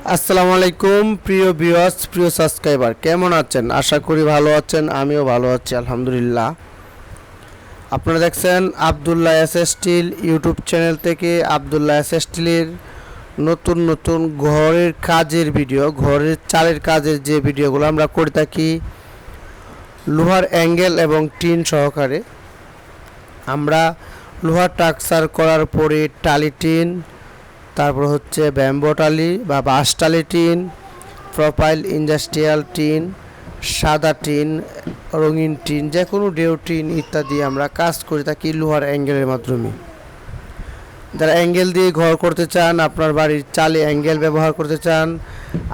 আসসালামু আলাইকুম প্রিয় ভিউয়ার্স, প্রিয় সাবস্ক্রাইবার, কেমন আছেন? আশা করি ভালো আছেন। আমিও ভালো আছি আলহামদুলিল্লাহ। আপনারা দেখছেন Abdullah S still YouTube channel থেকে আব্দুল্লাহ এস স্টিলের নতুন নতুন ঘরের কাজের ভিডিও, ঘরের চালের কাজের যে ভিডিওগুলো আমরা করে থাকি লোহার অ্যাঙ্গেল এবং টিন সহকারে। আমরা লোহার টাকচার করার পরে টালি টিন, তারপর হচ্ছে ব্যাম্বো টালি বা বাঁশ টালি টিন, প্রোপাইল ইন্ডাস্ট্রিয়াল টিন, সাদা টিন, রঙিন টিন, যে কোনো ডেও টিন ইত্যাদি আমরা কাজ করে থাকি লোহার অ্যাঙ্গেলের মাধ্যমে। যারা অ্যাঙ্গেল দিয়ে ঘর করতে চান, আপনার বাড়ির চালে অ্যাঙ্গেল ব্যবহার করতে চান,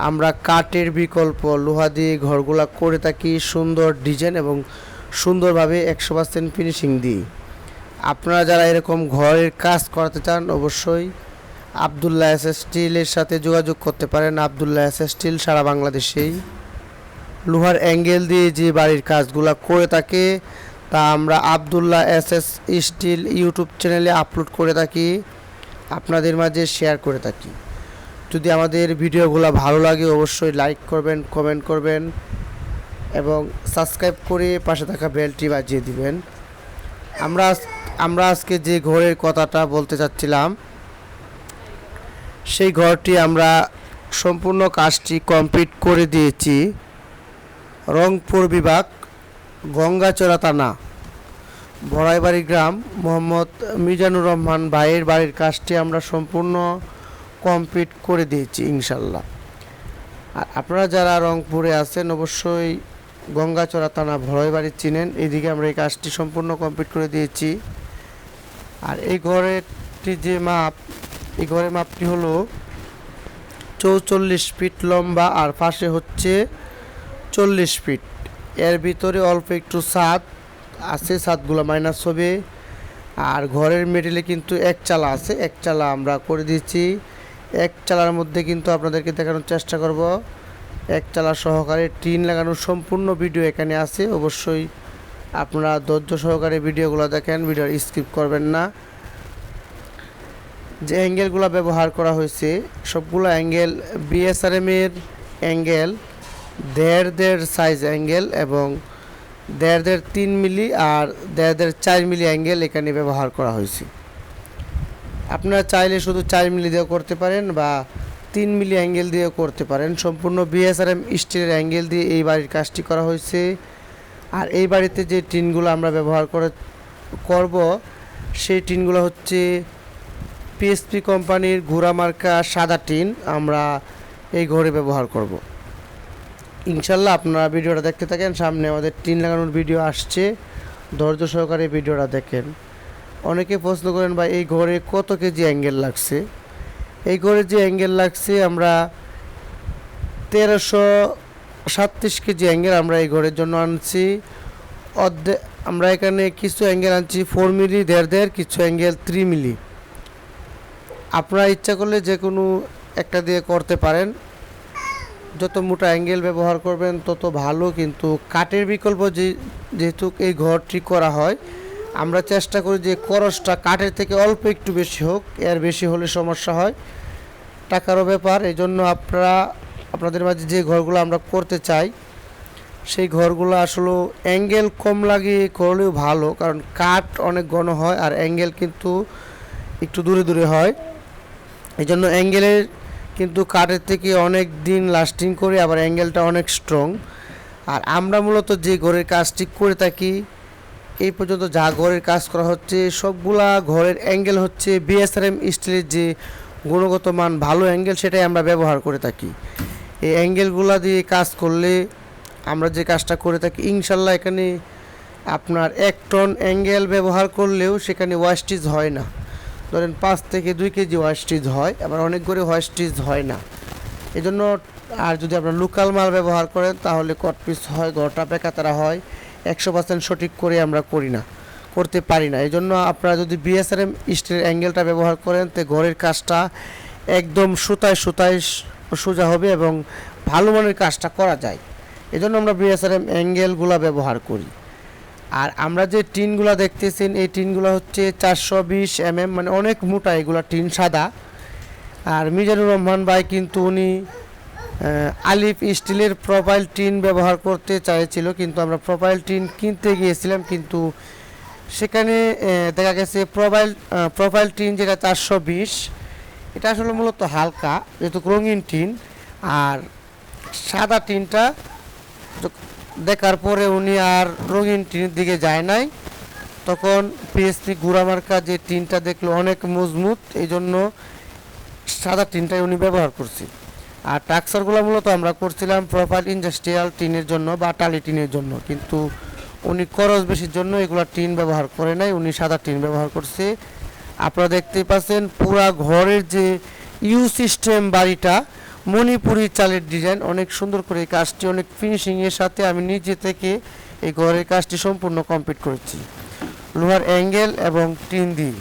আমরা কাঠের বিকল্প লোহা দিয়ে ঘরগুলা করে থাকি সুন্দর ডিজাইন এবং সুন্দরভাবে 100% ফিনিশিং দিই। আপনারা যারা এরকম ঘরের কাজ করাতে চান অবশ্যই আব্দুল্লাহ এস স্টিলের সাথে যোগাযোগ করতে পারেন। আব্দুল্লাহ এস স্টিল সারা বাংলাদেশেই লোহার অ্যাঙ্গেল দিয়ে যে বাড়ির কাজগুলো করে থাকে তা আমরা আব্দুল্লাহ এস স্টিল ইউটিউব চ্যানেলে আপলোড করে থাকি, আপনাদের মাঝে শেয়ার করে থাকি। যদি আমাদের ভিডিওগুলো ভালো লাগে অবশ্যই লাইক করবেন, কমেন্ট করবেন এবং সাবস্ক্রাইব করে পাশে থাকা বেলটি বাজিয়ে দিবেন। আমরা আজকে যে ঘরের কথাটা বলতে চাচ্ছিলাম, সেই ঘরটি আমরা সম্পূর্ণ কাজটি কমপ্লিট করে দিয়েছি। রংপুর বিভাগ, গঙ্গাচড়া থানা, বড়াইবাড়ি গ্রাম, মোহাম্মদ মিজানুর রহমান ভাইয়ের বাড়ির কাজটি আমরা সম্পূর্ণ কমপ্লিট করে দিয়েছি ইনশাল্লাহ। আর আপনারা যারা রংপুরে আছেন অবশ্যই গঙ্গাচড়া থানা বড়াইবাড়ি চিনেন, এইদিকে আমরা এই কাজটি সম্পূর্ণ কমপ্লিট করে দিয়েছি। আর এই ঘরেরটি যে মাপ, এই ঘরের মাপটি হলো 44 ফিট লম্বা আর পাশে হচ্ছে 40 ফিট। এর ভিতরে অল্প একটু ছাদ আছে, ছাদগুলো মাইনাস হবে। আর ঘরের মেটেলে কিন্তু এক চালা আছে, এক চালা আমরা করে দিয়েছি। এক চালার মধ্যে কিন্তু আপনাদেরকে দেখানোর চেষ্টা করব, এক চালা সহকারে টিন লাগানোর সম্পূর্ণ ভিডিও এখানে আছে। অবশ্যই আপনারা ধৈর্য সহকারে ভিডিওগুলো দেখেন, ভিডিও স্কিপ করবেন না। যে অ্যাঙ্গেলগুলো ব্যবহার করা হয়েছে সবগুলো অ্যাঙ্গেল বিএসআরএমের অ্যাঙ্গেল, 1.5 সাইজ অ্যাঙ্গেল এবং 1.5 3 মিলি আর 1.5 4 মিলি অ্যাঙ্গেল এখানে ব্যবহার করা হয়েছে। আপনারা চাইলে শুধু 4 মিলি দিয়েও করতে পারেন বা 3 মিলি অ্যাঙ্গেল দিয়েও করতে পারেন। সম্পূর্ণ বিএসআরএম স্টিলের অ্যাঙ্গেল দিয়ে এই বাড়ির কাজটি করা হয়েছে। আর এই বাড়িতে যে টিনগুলো আমরা ব্যবহার করব সেই টিনগুলো হচ্ছে পিএসপি কোম্পানির ঘোড়া মার্কা সাদা টিন আমরা এই ঘরে ব্যবহার করব ইনশাল্লাহ। আপনারা ভিডিওটা দেখতে থাকেন, সামনে আমাদের টিন লাগানোর ভিডিও আসছে, ধৈর্য সহকারে ভিডিওটা দেখেন। অনেকে প্রশ্ন করেন ভাই এই ঘরে কত কেজি অ্যাঙ্গেল লাগছে। এই ঘরে যে অ্যাঙ্গেল লাগছে আমরা 1337 কেজি অ্যাঙ্গেল আমরা এই ঘরের জন্য আনছি। আমরা এখানে কিছু অ্যাঙ্গেল আনছি 4 মিলি 1.5, কিছু অ্যাঙ্গেল 3 মিলি। আপনারা ইচ্ছা করলে যে কোনো একটা দিয়ে করতে পারেন, যত মোটা অ্যাঙ্গেল ব্যবহার করবেন তত ভালো। কিন্তু কাঠের বিকল্প যেহেতু এই ঘরটি করা হয়, আমরা চেষ্টা করি যে খরচটা কাঠের থেকে অল্প একটু বেশি হোক, এর বেশি হলে সমস্যা হয়, টাকারও ব্যাপার। এই জন্য আপনাদের মাঝে যে ঘরগুলো আমরা করতে চাই সেই ঘরগুলো আসলে অ্যাঙ্গেল কম লাগিয়ে করলেও ভালো, কারণ কাঠ অনেক ঘন হয় আর অ্যাঙ্গেল কিন্তু একটু দূরে দূরে হয়। এই জন্য অ্যাঙ্গেলের কিন্তু কাঠের থেকে অনেক দিন লাস্টিং করে, আবার অ্যাঙ্গেলটা অনেক স্ট্রং। আর আমরা মূলত যে ঘরের কাজটি করে থাকি এই পর্যন্ত যা ঘরের কাজ করা হচ্ছে সবগুলা ঘরের অ্যাঙ্গেল হচ্ছে বিএসআরএম স্টিলের যে গুণগত মান ভালো অ্যাঙ্গেল, সেটাই আমরা ব্যবহার করে থাকি। এই অ্যাঙ্গেলগুলা দিয়ে কাজ করলে আমরা যে কাজটা করে থাকি ইনশাল্লাহ এখানে আপনার 1 টন অ্যাঙ্গেল ব্যবহার করলেও সেখানে ওয়াস্টেজ হয় না। ধরেন 5 থেকে 2 কেজি ওয়াস্টেজ হয়, আবার অনেক করে ওয়াস্টেজ হয় না। এজন্য আর যদি আপনার লোকাল মাল ব্যবহার করেন তাহলে কট পিস হয়, ঘরটা বেকাতারা হয়, 100% সঠিক করে আমরা করতে পারি না। এই জন্য আপনারা যদি বিএসআরএম স্টিলের অ্যাঙ্গেলটা ব্যবহার করেন তো ঘরের কাজটা একদম সুতায় সোজা হবে এবং ভালো মানের কাজটা করা যায়। এজন্য আমরা বিএসআরএম অ্যাঙ্গেলগুলো ব্যবহার করি। আর আমরা যে টিনগুলো দেখতেছেন এই টিনগুলো হচ্ছে 420 mm, মানে অনেক মোটা এগুলো টিন, সাদা। আর মিজানুর রহমান ভাই কিন্তু উনি আলিফ স্টিলের প্রোফাইল টিন ব্যবহার করতে চাইছিল, কিন্তু আমরা প্রোফাইল টিন কিনতে গিয়েছিলাম, কিন্তু সেখানে দেখা গেছে প্রোফাইল টিন যেটা 420, এটা আসলে মূলত হালকা যেহেতু রঙিন টিন। আর সাদা টিনটা দেখার পরে উনি আর রঙিন টিনের দিকে যায় নাই। তখন পিএসপি গুড়ামার্কা যে টিনটা দেখলো অনেক মজবুত, এই জন্য সাদা টিনটাই উনি ব্যবহার করছি। আর টাক্সারগুলো মূলত আমরা করছিলাম প্রোফাইল ইন্ডাস্ট্রিয়াল টিনের জন্য বা টালি টিনের জন্য, কিন্তু উনি খরচ বেশির জন্য এগুলো টিন ব্যবহার করে নাই, উনি সাদা টিন ব্যবহার করছে। আপনারা দেখতেই পাচ্ছেন পুরা ঘরের যে ইউ সিস্টেম বাড়িটা মণিপুরি চালের ডিজাইন, অনেক সুন্দর করে এই কাজটি অনেক ফিনিশিংয়ের সাথে আমি নিজে থেকে এই ঘরের কাজটি সম্পূর্ণ কমপ্লিট করেছি লোহার অ্যাঙ্গেল এবং টিন দিয়ে।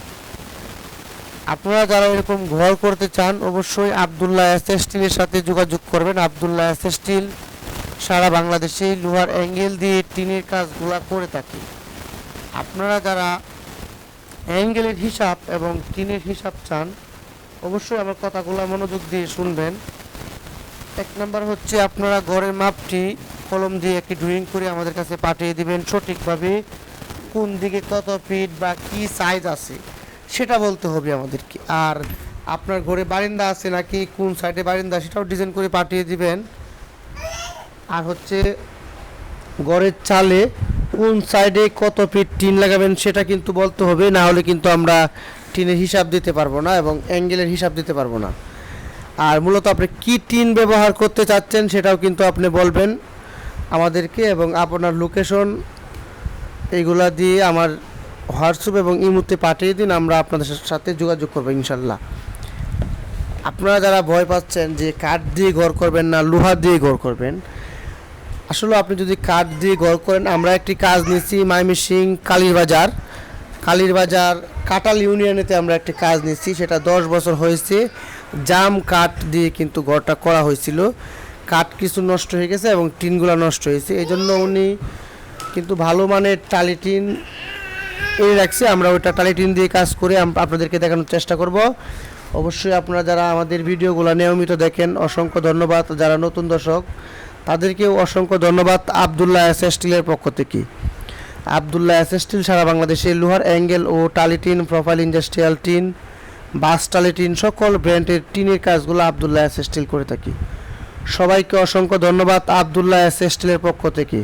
আপনারা যারা এরকম ঘর করতে চান অবশ্যই আবদুল্লাহ এসএস স্টিলের সাথে যোগাযোগ করবেন। আবদুল্লাহ এসএস স্টিল সারা বাংলাদেশে লোহার অ্যাঙ্গেল দিয়ে টিনের কাজগুলো করে থাকে। আপনারা যারা অ্যাঙ্গেলের হিসাব এবং টিনের হিসাব চান অবশ্যই আমার কথাগুলো মনোযোগ দিয়ে শুনবেন। এক নাম্বার হচ্ছে আপনারা ঘরের মাপটি কলম দিয়ে একটি ড্রয়িং করে আমাদের কাছে পাঠিয়ে দিবেন, সঠিকভাবে কোন দিকে কত ফিট বা কি সাইজ আছে সেটা বলতে হবে আমাদেরকে। আর আপনার ঘরে বারিন্দা আছে নাকি, কোন সাইডে বারিন্দা সেটাও ডিজাইন করে পাঠিয়ে দিবেন। আর হচ্ছে ঘরের চালে কোন সাইডে কত ফিট টিন লাগাবেন সেটা কিন্তু বলতে হবে, না হলে কিন্তু আমরা টিনের হিসাব দিতে পারবো না এবং অ্যাঙ্গেলের হিসাব দিতে পারবো না। আর মূলত আপনি কী টিন ব্যবহার করতে চাচ্ছেন সেটাও কিন্তু আপনি বলবেন আমাদেরকে, এবং আপনার লোকেশন এইগুলা দিয়ে আমার হোয়াটসঅ্যাপ এবং ইমোতে পাঠিয়ে দিন, আমরা আপনাদের সাথে যোগাযোগ করবো ইনশাল্লাহ। আপনারা যারা ভয় পাচ্ছেন যে কাঠ দিয়ে ঘর করবেন না লোহা দিয়ে ঘর করবেন, আসলে আপনি যদি কাঠ দিয়ে ঘর করেন, আমরা একটি কাজ নিয়েছি ময়মনসিংহ কালীরবাজার কাটাল ইউনিয়নেতে আমরা একটি কাজ নিয়েছি, সেটা 10 বছর হয়েছে। জাম কাঠ দিয়ে কিন্তু ঘরটা করা হয়েছিল, কাঠ কিছু নষ্ট হয়ে গেছে এবং টিনগুলো নষ্ট হয়েছে, এই জন্য উনি কিন্তু ভালো মানের টালি টিন এই রাখছে। আমরা ওইটা টালি টিন দিয়ে কাজ করে আপনাদেরকে দেখানোর চেষ্টা করব। অবশ্যই আপনারা যারা আমাদের ভিডিওগুলো নিয়মিত দেখেন অসংখ্য ধন্যবাদ, যারা নতুন দর্শক তাদেরকেও অসংখ্য ধন্যবাদ। আবদুল্লাহ এসএস স্টিলের পক্ষ থেকে, আবদুল্লাহ এসএস স্টিল সারা বাংলাদেশে লোহার অ্যাঙ্গেল ও টালি টিন, প্রোফাইল ইন্ডাস্ট্রিয়াল টিন, বাস টালি টিন সকল ব্র্যান্ডের টিনের কাজগুলো আবদুল্লাহ এসএস স্টিল করে থাকি। সবাইকে অসংখ্য ধন্যবাদ আবদুল্লাহ এসএস স্টিলের পক্ষ থেকে।